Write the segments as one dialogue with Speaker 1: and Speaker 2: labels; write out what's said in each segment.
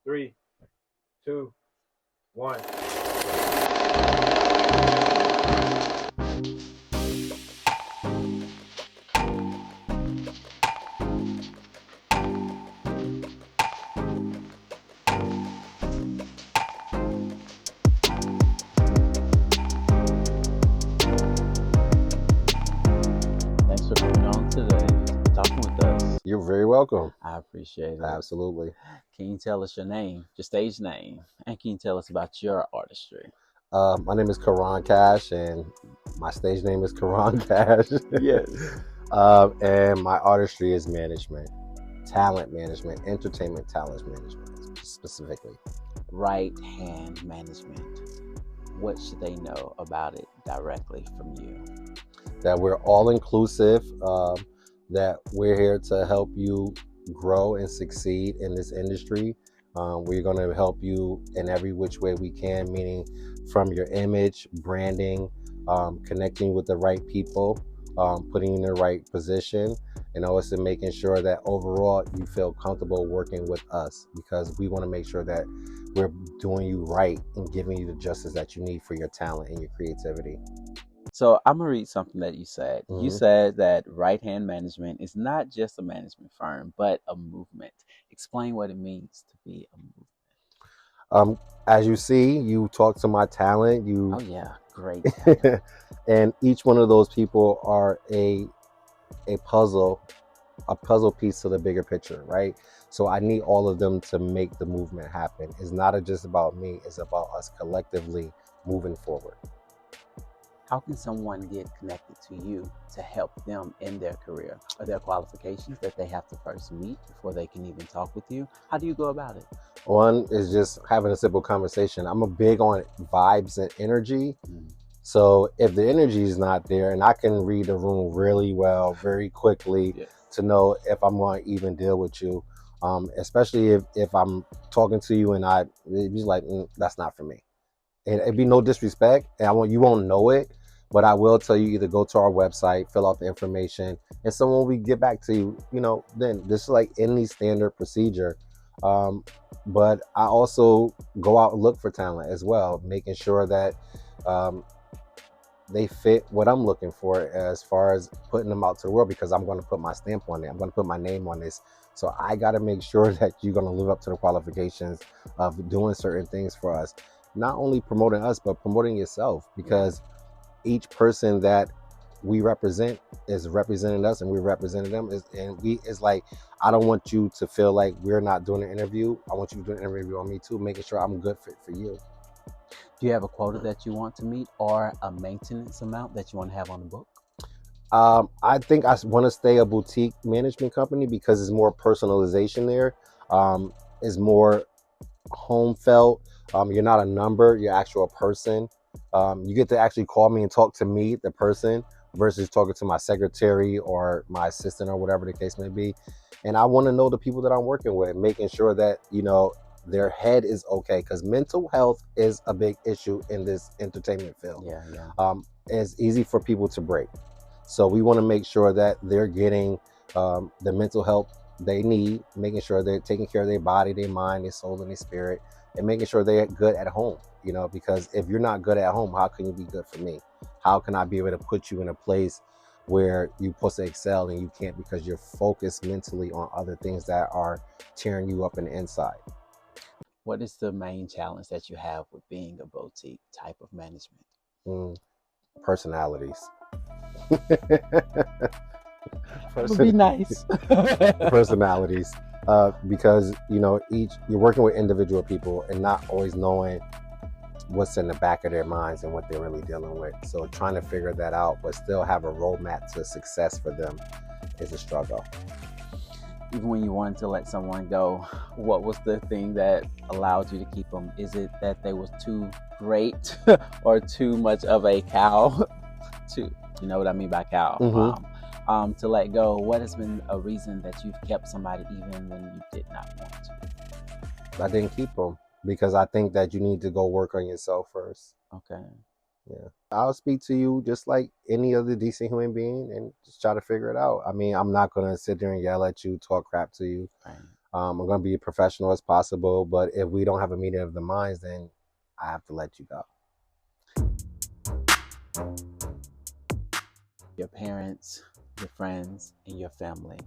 Speaker 1: 3, 2, 1.
Speaker 2: Thanks for coming on today, talking with us.
Speaker 3: You're very welcome.
Speaker 2: I appreciate it.
Speaker 3: Absolutely.
Speaker 2: Can you tell us your name, your stage name, and can you tell us about your artistry?
Speaker 3: My name is Karon Cash, and my stage name is Karon Cash.
Speaker 2: Yes.
Speaker 3: And my artistry is management, talent management, entertainment talent management, specifically.
Speaker 2: Wright Hands Management. What should they know about it directly from you?
Speaker 3: That we're all inclusive, that we're here to help you grow and succeed in this industry. We're going to help you in every which way we can, meaning from your image, branding, connecting with the right people, putting you in the right position, and also making sure that overall you feel comfortable working with us, because we want to make sure that we're doing you right and giving you the justice that you need for your talent and your creativity.
Speaker 2: So I'm going to read something that you said. You
Speaker 3: Mhm.
Speaker 2: said that Right Hand Management is not just a management firm, but a movement. Explain what it means to be a movement.
Speaker 3: As you see, you talk to my talent,
Speaker 2: Oh yeah, great talent.
Speaker 3: and each one of those people are a puzzle piece to the bigger picture, right? So I need all of them to make the movement happen. It's not just about me, it's about us collectively moving forward.
Speaker 2: How can someone get connected to you to help them in their career? Are there qualifications that they have to first meet before they can even talk with you? How do you go about it?
Speaker 3: One is just having a simple conversation. I'm a big on vibes and energy. So if the energy is not there, and I can read the room really well, very quickly,
Speaker 2: Yes.
Speaker 3: to know if I'm going to even deal with you, especially if I'm talking to you and it'd be like, that's not for me. And it'd be no disrespect, and you won't know it, but I will tell you, either go to our website, fill out the information, and someone will get back to you. Then this is like any standard procedure. But I also go out and look for talent as well, making sure that they fit what I'm looking for as far as putting them out to the world, because I'm going to put my stamp on it. I'm going to put my name on this. So I got to make sure that you're going to live up to the qualifications of doing certain things for us. Not only promoting us, but promoting yourself, because each person that we represent is representing us, and we representing them. It's like, I don't want you to feel like we're not doing an interview. I want you to do an interview on me too, making sure I'm a good fit for you.
Speaker 2: Do you have a quota that you want to meet, or a maintenance amount that you want to have on the book?
Speaker 3: I think I want to stay a boutique management company, because it's more personalization there. It's more home felt. You're not a number, you're actual person. You get to actually call me and talk to me, the person, versus talking to my secretary or my assistant or whatever the case may be. And I want to know the people that I'm working with, making sure that, their head is okay, because mental health is a big issue in this entertainment field.
Speaker 2: Yeah.
Speaker 3: It's easy for people to break. So we want to make sure that they're getting the mental health they need, making sure they're taking care of their body, their mind, their soul, and their spirit, and making sure they're good at home. Because if you're not good at home, how can you be good for me? How can I be able to put you in a place where you're supposed to excel and you can't, because you're focused mentally on other things that are tearing you up in the inside?
Speaker 2: What is the main challenge that you have with being a boutique type of management?
Speaker 3: Personalities.
Speaker 2: Would be nice.
Speaker 3: Personalities. Because you're working with individual people and not always knowing what's in the back of their minds and what they're really dealing with. So trying to figure that out, but still have a roadmap to success for them, is a struggle.
Speaker 2: Even when you wanted to let someone go, what was the thing that allowed you to keep them? Is it that they were too great or too much of a cow? You know what I mean by cow?
Speaker 3: Mm-hmm.
Speaker 2: To let go. What has been a reason that you've kept somebody even when you did not want to?
Speaker 3: I didn't keep them because I think that you need to go work on yourself first.
Speaker 2: Okay.
Speaker 3: Yeah. I'll speak to you just like any other decent human being and just try to figure it out. I mean, I'm not going to sit there and yell at you, talk crap to you.
Speaker 2: Right.
Speaker 3: I'm going to be professional as possible, but if we don't have a meeting of the minds, then I have to let you go.
Speaker 2: Your parents, your friends, and your family,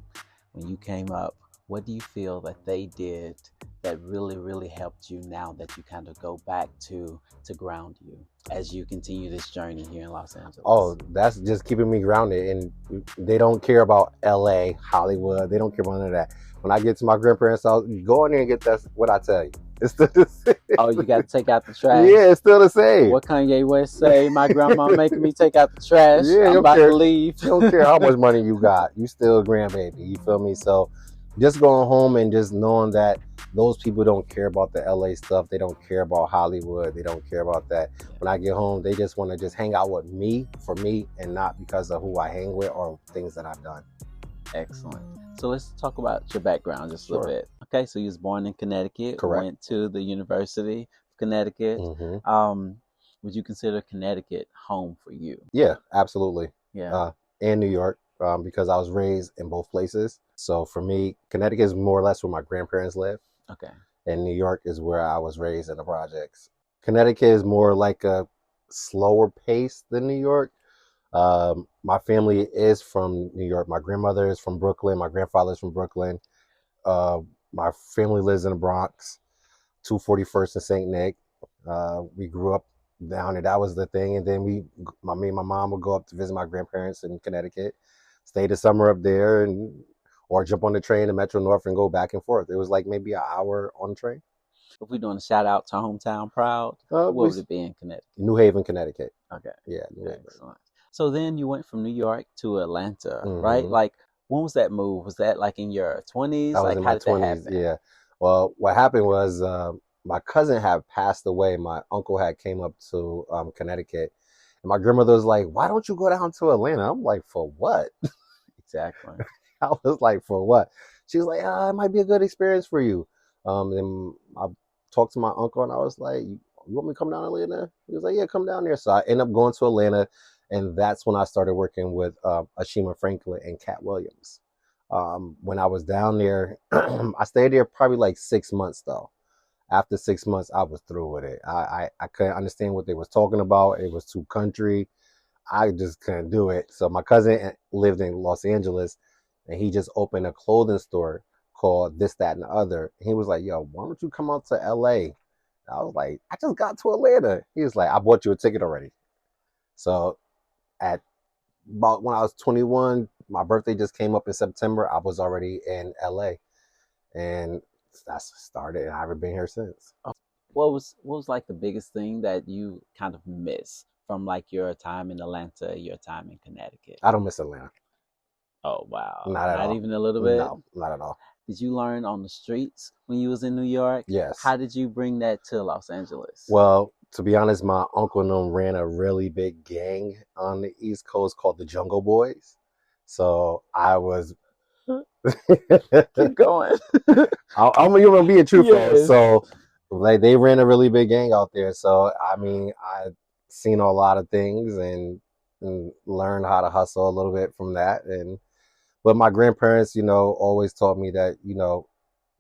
Speaker 2: when you came up, what do you feel that they did that really, really helped you now that you kind of go back to ground you as you continue this journey here in Los Angeles?
Speaker 3: Oh, that's just keeping me grounded. And they don't care about LA, Hollywood. They don't care about none of that. When I get to my grandparents' house, you go in there and get that, what I tell you. It's still the same.
Speaker 2: Oh, you got to take out the trash?
Speaker 3: Yeah, it's still the same.
Speaker 2: What Kanye West say? My grandma making me take out the trash.
Speaker 3: Yeah,
Speaker 2: I'm about to leave.
Speaker 3: You don't care how much money you got. You still a grandbaby. You feel me? So just going home and just knowing that those people don't care about the LA stuff. They don't care about Hollywood. They don't care about that. When I get home, they just want to just hang out with me for me and not because of who I hang with or things that I've done.
Speaker 2: Excellent. So let's talk about your background just a little bit. Okay, so you was born in Connecticut.
Speaker 3: Correct.
Speaker 2: Went to the University of Connecticut.
Speaker 3: Mm-hmm.
Speaker 2: Would you consider Connecticut home for you?
Speaker 3: Yeah, absolutely.
Speaker 2: Yeah.
Speaker 3: And New York, because I was raised in both places. So for me, Connecticut is more or less where my grandparents live.
Speaker 2: Okay.
Speaker 3: And New York is where I was raised in the projects. Connecticut is more like a slower pace than New York. My family is from New York. My grandmother is from Brooklyn. My grandfather is from Brooklyn. My family lives in the Bronx, 241st and St. Nick. We grew up down there. That was the thing. And then me and my mom would go up to visit my grandparents in Connecticut, stay the summer up there, or jump on the train to Metro North and go back and forth. It was like maybe an hour on the train.
Speaker 2: If we're doing a shout out to Hometown Proud, what would it be in Connecticut?
Speaker 3: New Haven, Connecticut.
Speaker 2: Okay.
Speaker 3: Yeah, New Haven.
Speaker 2: Excellent. So then you went from New York to Atlanta,
Speaker 3: Mm-hmm.
Speaker 2: right? Like, when was that move? Was that like in your 20s?
Speaker 3: I was in my 20s, yeah. Well, what happened was my cousin had passed away. My uncle had came up to Connecticut. And my grandmother was like, why don't you go down to Atlanta? I'm like, for what?
Speaker 2: Exactly.
Speaker 3: I was like, for what? She was like, it might be a good experience for you. And I talked to my uncle and I was like, you want me to come down to Atlanta? He was like, yeah, come down there. So I ended up going to Atlanta. And that's when I started working with Ashima Franklin and Cat Williams. When I was down there, I stayed there probably like 6 months though. After 6 months, I was through with it. I couldn't understand what they was talking about. It was too country. I just couldn't do it. So my cousin lived in Los Angeles and he just opened a clothing store called This, That, and the Other. And he was like, yo, why don't you come out to LA? I was like, I just got to Atlanta. He was like, I bought you a ticket already. So at about when I was 21, my birthday just came up in September. I was already in LA. And that's started and I haven't been here since.
Speaker 2: What was like the biggest thing that you kind of miss from like your time in Atlanta, your time in Connecticut?
Speaker 3: I don't miss Atlanta.
Speaker 2: Oh wow.
Speaker 3: Not
Speaker 2: even a little bit?
Speaker 3: No, not at all.
Speaker 2: Did you learn on the streets when you was in New York?
Speaker 3: Yes.
Speaker 2: How did you bring that to Los Angeles?
Speaker 3: Well, to be honest, my uncle and them ran a really big gang on the East Coast called the Jungle Boys. So I was
Speaker 2: keep going.
Speaker 3: I'm gonna be a true fan.
Speaker 2: Yes.
Speaker 3: So like they ran a really big gang out there. So I mean, I seen a lot of things and learned how to hustle a little bit from that. But my grandparents, always taught me that,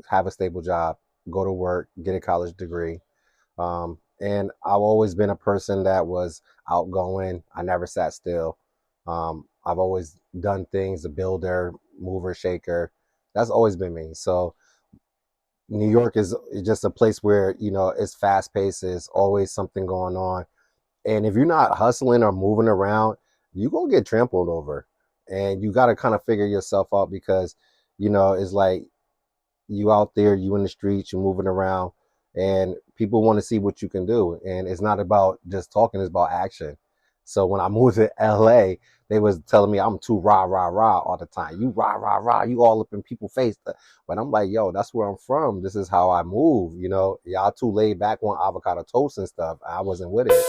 Speaker 3: have a stable job, go to work, get a college degree. And I've always been a person that was outgoing. I never sat still. I've always done things, a builder, mover, shaker. That's always been me. So New York is just a place where, it's fast paced. There's always something going on. And if you're not hustling or moving around, you're going to get trampled over. And you got to kind of figure yourself out because, it's like you out there, you in the streets, you moving around and people want to see what you can do. And it's not about just talking, it's about action. So when I moved to LA, they was telling me I'm too rah, rah, rah all the time. You rah, rah, rah, you all up in people's face. But I'm like, yo, that's where I'm from. This is how I move. Y'all too laid back on avocado toast and stuff. I wasn't with it.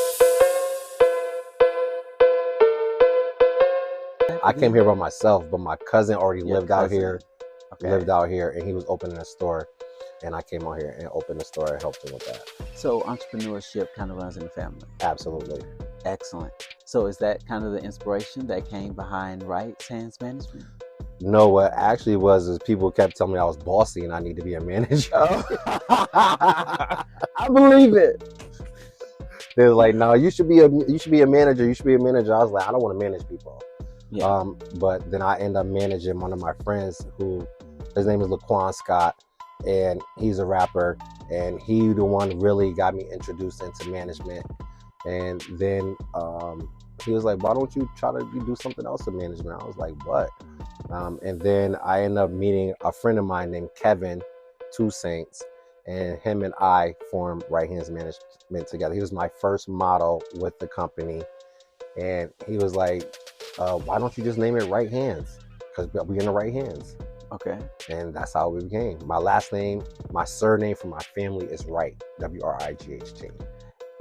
Speaker 3: I came here by myself, but my cousin already lived out here, and he was opening a store. And I came out here and opened a store and helped him with that.
Speaker 2: So entrepreneurship kind of runs in the family.
Speaker 3: Absolutely.
Speaker 2: Excellent. So is that kind of the inspiration that came behind Wright Hands Management?
Speaker 3: No, what actually was is people kept telling me I was bossy and I need to be a manager.
Speaker 2: I believe it.
Speaker 3: They was like, "No, you should be a manager. You should be a manager." I was like, "I don't want to manage people."
Speaker 2: Yeah.
Speaker 3: But then I end up managing one of my friends who, his name is Laquan Scott, and he's a rapper, and he the one really got me introduced into management. And then he was like, "Why don't you try to do something else in management?" I was like, "What?" And then I ended up meeting a friend of mine named Kevin, Two Saints, and him and I formed Wright Hands Management together. He was my first model with the company, and he was like, "Why don't you just name it Wright Hands? Because we're in the right hands."
Speaker 2: Okay.
Speaker 3: And that's how we became. My last name, my surname for my family is Wright, Wright.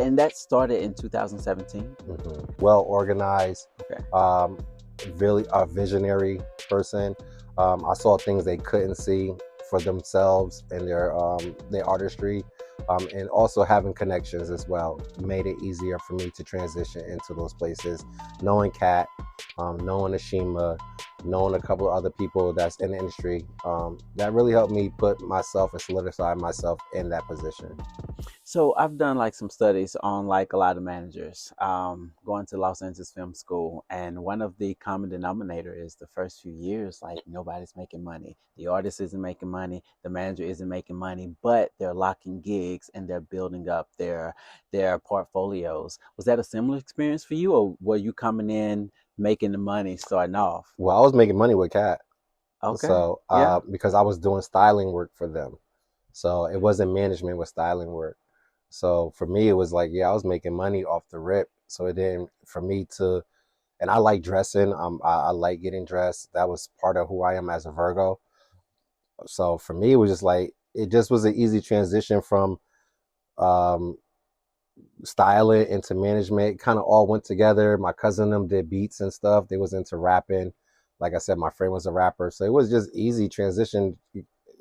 Speaker 2: And that started in 2017.
Speaker 3: Well organized.
Speaker 2: Okay.
Speaker 3: Really a visionary person. I saw things they couldn't see for themselves and their artistry, and also having connections as well made it easier for me to transition into those places. Knowing Kat, knowing Ashima, knowing a couple of other people that's in the industry, that really helped me put myself and solidify myself in that position.
Speaker 2: So I've done like some studies on like a lot of managers going to Los Angeles Film School, and one of the common denominator is the first few years, like nobody's making money. The artist isn't making money, the manager isn't making money, but they're locking gigs and they're building up their portfolios. Was that a similar experience for you, or were you coming in making the money starting off?
Speaker 3: Well, I was making money with Kat.
Speaker 2: Okay.
Speaker 3: So
Speaker 2: Yeah.
Speaker 3: because I was doing styling work for them. So it wasn't management with styling work. So for me, it was like, yeah, I was making money off the rip. So it didn't, for me to, and I like dressing. I like getting dressed. That was part of who I am as a Virgo. So for me, it was just like, it just was an easy transition from um, styling into management. Kind of all went together. My cousin and them did beats and stuff. They was into rapping. Like I said, my friend was a rapper. So it was just easy transition.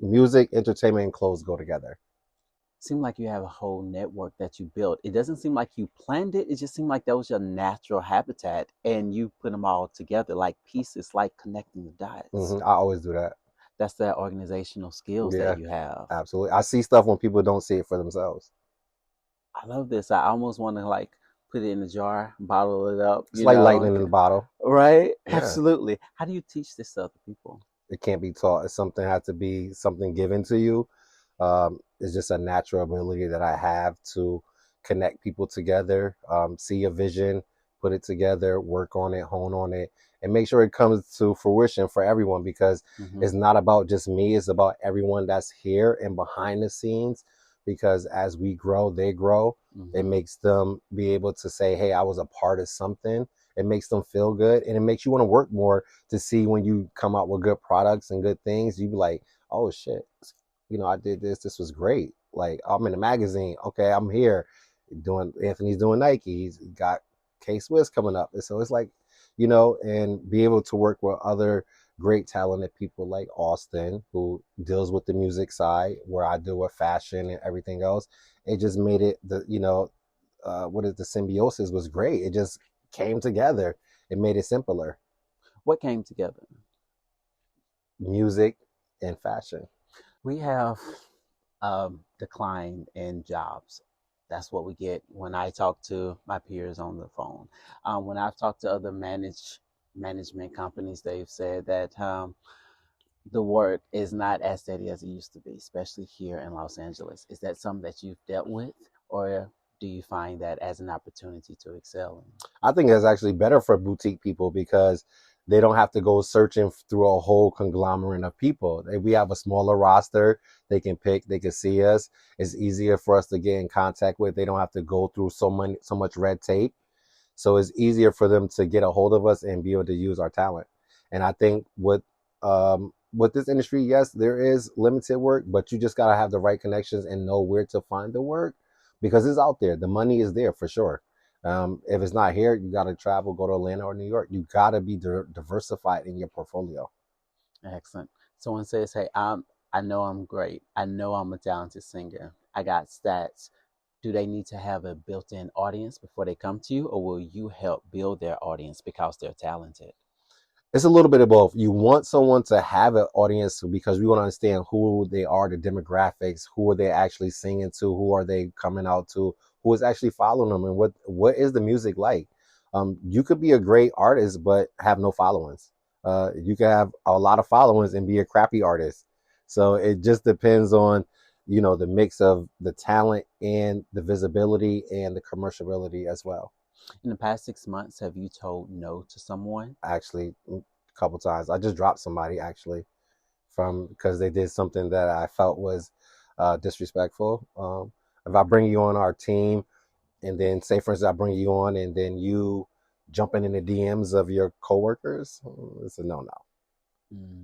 Speaker 3: Music, entertainment, and clothes go together.
Speaker 2: Seem like you have a whole network that you built. It doesn't seem like you planned it. It just seemed like that was your natural habitat, and you put them all together like pieces, like connecting the dots.
Speaker 3: I always do that.
Speaker 2: That's that organizational skills
Speaker 3: Yeah,
Speaker 2: that you have.
Speaker 3: absolutely. I see stuff when people don't see it for themselves.
Speaker 2: I love this. I almost want to like put it in a jar, bottle it up,
Speaker 3: It's like lightning in a bottle.
Speaker 2: right?
Speaker 3: Yeah.
Speaker 2: Absolutely. How do you teach this to other people?
Speaker 3: It can't be taught. It's something has to be something given to you. It's just a natural ability that I have to connect people together, see a vision, put it together, work on it, hone on it, and make sure it comes to fruition for everyone, because it's not about just me. It's about everyone that's here and behind the scenes, because as we grow, they grow. It makes them be able to say, hey, I was a part of something. It makes them feel good, and it makes you want to work more to see when you come out with good products and good things. You be like, oh shit, I did this. This was great. Like, I'm in a magazine. Okay, I'm here doing, Anthony's doing Nike. He's got K-Swiss coming up. And so it's like, and be able to work with other great talented people like Austin, who deals with the music side, where I deal with fashion and everything else. It just made it the symbiosis was great. It just came together. It made it simpler.
Speaker 2: What came together?
Speaker 3: Music and fashion.
Speaker 2: We have decline in jobs. That's what we get when I talk to my peers on the phone. When I've talked to other management companies, they've said that the work is not as steady as it used to be, especially here in Los Angeles. Is that something that you've dealt with, or do you find that as an opportunity to excel in?
Speaker 3: I think it's actually better for boutique people, because they don't have to go searching through a whole conglomerate of people. If we have a smaller roster, they can pick, they can see us. It's easier for us to get in contact with. They don't have to go through so much red tape. So it's easier for them to get a hold of us and be able to use our talent. And I think with this industry, yes, there is limited work, but you just got to have the right connections and know where to find the work, because it's out there. The money is there for sure. If it's not here, you got to travel, go to Atlanta or New York. You got to be diversified in your portfolio.
Speaker 2: Excellent. Someone says, hey, I know I'm great. I know I'm a talented singer. I got stats. Do they need to have a built-in audience before they come to you, or will you help build their audience because they're talented?
Speaker 3: It's a little bit of both. You want someone to have an audience because we want to understand who they are, the demographics, who are they actually singing to, who are they coming out to, who is actually following them, and what is the music like. You could be a great artist but have no followings. You can have a lot of followings and be a crappy artist. So it just depends on, the mix of the talent and the visibility and the commerciality as well.
Speaker 2: In the past 6 months, have you told no to someone?
Speaker 3: Actually, a couple times. I just dropped somebody actually from because they did something that I felt was disrespectful. If I bring you on our team, and then say for instance I bring you on, and then you jumping in the DMs of your coworkers, it's a no.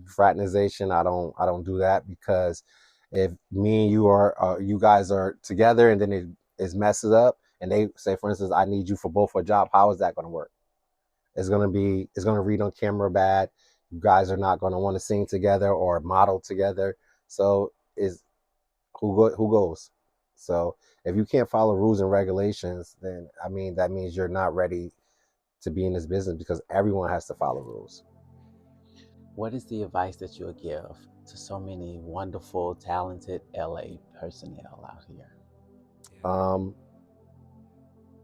Speaker 3: Fraternization, I don't do that, because if me and you guys are together and then it messes up, and they say for instance I need you for both a job, how is that going to work? It's going to read on camera bad. You guys are not going to want to sing together or model together. So is who goes? So if you can't follow rules and regulations, then I mean that means you're not ready to be in this business, because everyone has to follow rules.
Speaker 2: What is the advice that you'll give to so many wonderful, talented LA personnel out here?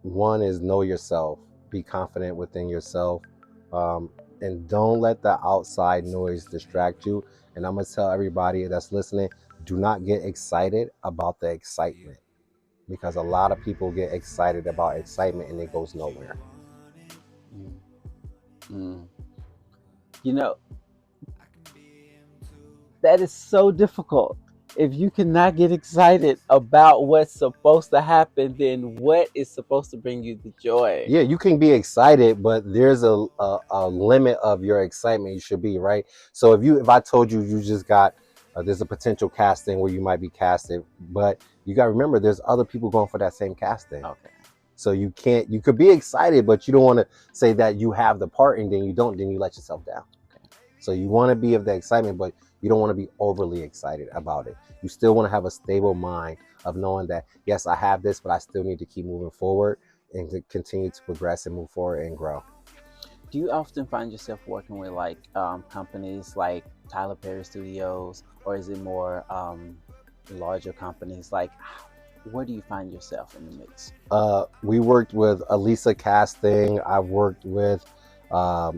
Speaker 3: One is know yourself. Be confident within yourself, and don't let the outside noise distract you. And I'm gonna tell everybody that's listening: do not get excited about the excitement, because a lot of people get excited about excitement and it goes nowhere.
Speaker 2: You know, that is so difficult. If you cannot get excited about what's supposed to happen, then what is supposed to bring you the joy?
Speaker 3: Yeah, you can be excited, but there's a limit of your excitement. You should be, right? So if I told you just got there's a potential casting where you might be casted, but you got to remember there's other people going for that same casting.
Speaker 2: Okay.
Speaker 3: So you could be excited, but you don't want to say that you have the part and then you don't, then you let yourself down. Okay. So you want to be of the excitement, but you don't want to be overly excited about it. You still want to have a stable mind of knowing that, yes, I have this, but I still need to keep moving forward and to continue to progress and move forward and grow.
Speaker 2: Do you often find yourself working with companies like Tyler Perry Studios, or is it more larger companies? Like, where do you find yourself in the mix?
Speaker 3: We worked with Elisa Casting. I've worked with, I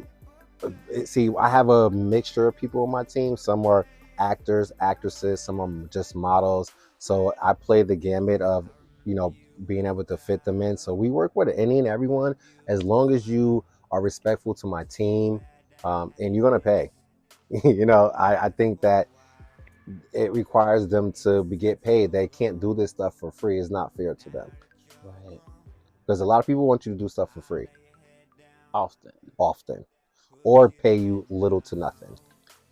Speaker 3: have a mixture of people on my team. Some are actors, actresses, some are just models. So I play the gamut of, being able to fit them in. So we work with any and everyone, as long as you are respectful to my team, and you're going to pay. I think that it requires them to get paid. They can't do this stuff for free. It's not fair to them.
Speaker 2: Right.
Speaker 3: Because a lot of people want you to do stuff for free. Often. Or pay you little to nothing.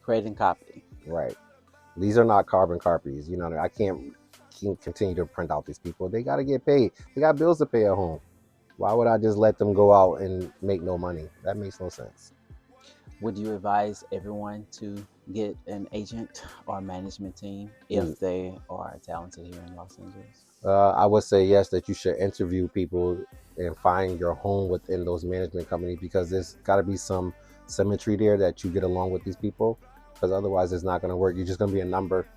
Speaker 2: Creating copy.
Speaker 3: Right. These are not carbon copies. I can't continue to print out these people. They got to get paid. They got bills to pay at home. Why would I just let them go out and make no money? That makes no sense.
Speaker 2: Would you advise everyone to get an agent or a management team if they are talented here in Los Angeles?
Speaker 3: I would say yes, that you should interview people and find your home within those management companies, because there's got to be some symmetry there, that you get along with these people, because otherwise it's not going to work. You're just going to be a number.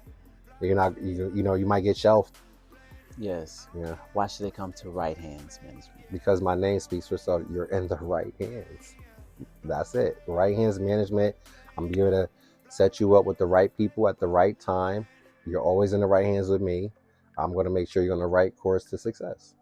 Speaker 3: You're not, you might get shelved.
Speaker 2: Yes.
Speaker 3: Yeah.
Speaker 2: Why should they come to Wright Hands Management?
Speaker 3: Because my name speaks for itself. You're in the right hands. That's it. Wright Hands Management. I'm here to set you up with the right people at the right time. You're always in the right hands with me. I'm going to make sure you're on the right course to success.